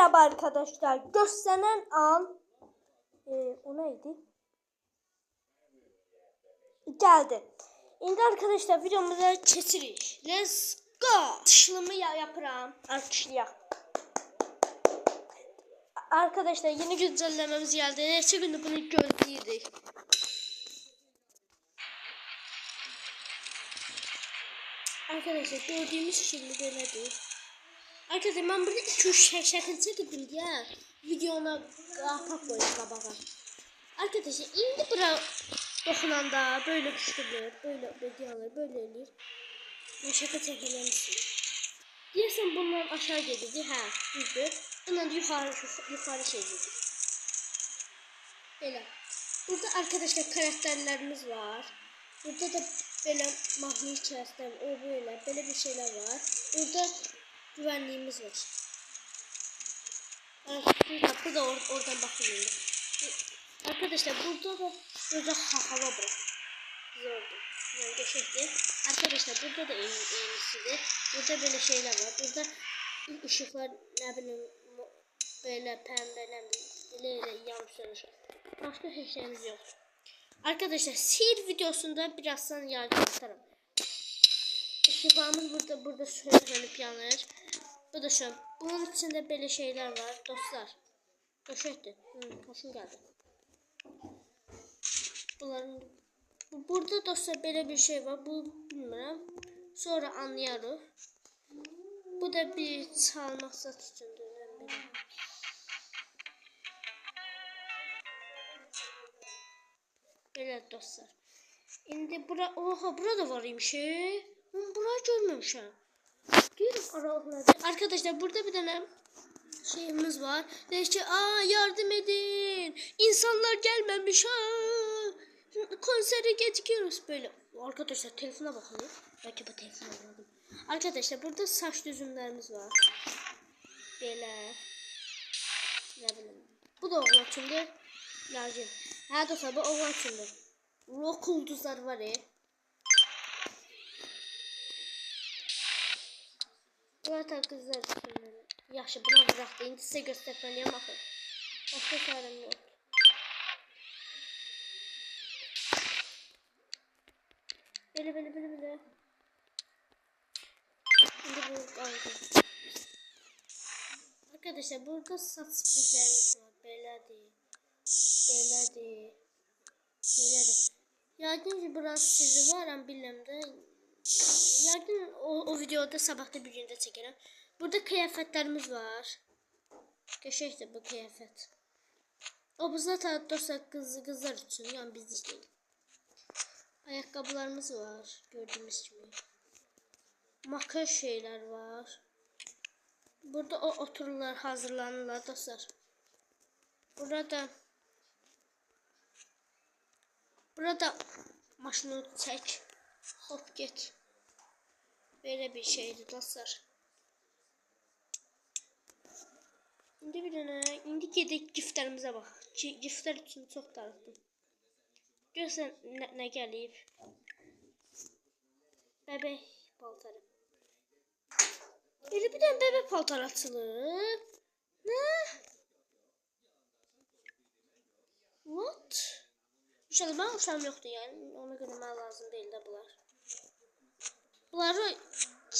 Merhaba arkadaşlar. Gösteren an o neydi? Geldi. Şimdi arkadaşlar videomuza keçirik. Let's go. Açılımı yapıram. Açılyak. Arkadaşlar yeni güncellememiz geldi. Neçə gündür bunu gözləyirdik. Arkadaşlar gördüğümüz gibi böyledir. Arkadaşlar ben burada 2-3 şəkil çəkdim deyə videona qapaq qoyub qabağa. Arkadaşlar indi bura dokunanda böyle kışkırılır, böyle ediyorlar, böyle eləyir. Bu şəkil çəkilmişsin. Deyirsən bundan aşağı gedirdi, hə, düzdür. Bundan da yukarı şey gedir. Belə. Burada arkadaşlar karakterlerimiz var. Burada da böyle mahnı içerisinde o böyle bir şeyler var. Burada güvenliğimiz var. Bu da oradan bakıyorum. Arkadaşlar burada da böyle hava bırak. Zordu. Yani geçekti. Arkadaşlar burada da eğimlisidir. Burada böyle şeyler var. Burada ışıklar ne bileyim böyle pembe ne bileyim yanlış söylemişim. Başka hiç şeyimiz yok. Arkadaşlar sihir videosunda birazdan yardım atarım. Işıklarımız burada sönüp yanır. Bu da sön. Bunun içinde böyle şeyler var dostlar. Köşetti. Hoşum geldi. Burada dostlar böyle bir şey var. Bu bilmiyorum. Sonra anlayarız. Bu da bir çalmak sat içindir. Böyle dostlar. Şimdi burada var imiş. Burayı görmemişim. Diyorum aralıklarda. Arkadaşlar burada bir tane şeyimiz var. Diyor ki yardım edin. İnsanlar gelmemiş. Konsere gecikiyoruz böyle. Arkadaşlar telefona bakın. Belki bu telefonu aldım. Arkadaşlar burada saç düzümlerimiz var. Böyle. Ne bileyim. Bu da oğlan içinde. Lazım. Ha dostlar bu oğlan içinde. Rock ulduzlar var ya. Evet arkadaşlar. Yaxşı buna bıraktı. İndi size göstermeliyim axı. Başka çarem yok. Böyle. Şimdi bu kaldı. Arkadaşlar burada saç spreylerimiz var. Böyle değil. Yardım ki biraz sizi var ama bilmem de. Yardım o videoda sabahta bir günde çekerim. Burada kıyafetlerimiz var. Geçektir bu kıyafet. O bu zaten dostlar kızlar için yani biz değil. Ayakkabılarımız var gördüğümüz gibi. Makyaj şeyler var. Burada otururlar hazırlanırlar dostlar. Burada maşını çek. Hop git. Böyle bir şeydi dostlar. İndi gedək giftlərimizə bax. Giftlər üçün çox darıxdım. Görsən nə gəlib? Bəbək paltarı. Elə bir dənə bəbək paltarı açılıb. Nə? What? İnşallah ben uşağım yoxdur yani. Ona görə mənə lazım deyil də bunlar. Bunları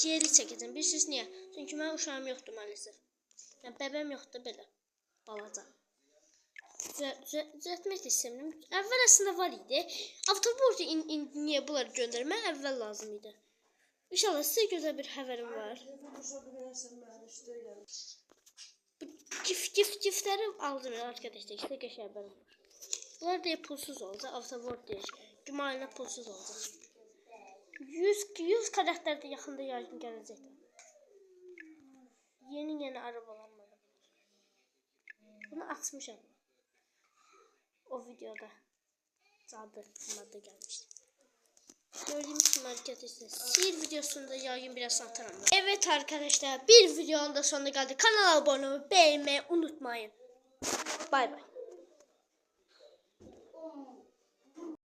geri çəkəcəm. Bilirsiniz niyə? Çünki mən uşağım yoxdur maalesef. Yani bəbəm yoxdur belə. Balaca. Düzəltmək də istəmirəm. Əvvəl əslində var idi. Avtoborda niyə bunları göndərmək əvvəl lazım idi. İnşallah sizə gözəl bir xəbərim var. Giftləri aldım arkadaşlar. İşte qəşəng xəbərim var. Bunlar da pulsuz olacaq. Avtobord deyir. Cumayla pulsuz olacaq. 100 karakterde yaxında yardım gələcəkdir. Yeni arabalar var. Bunu açmışam. O videoda madde gelmişti. Gördüğümüz gibi arkadaşlar sihir videosunda yayın biraz atarım. Evet arkadaşlar bir videonun da sonuna geldik. Kanala abone olmayı beğenmeyi unutmayın. Bay bay.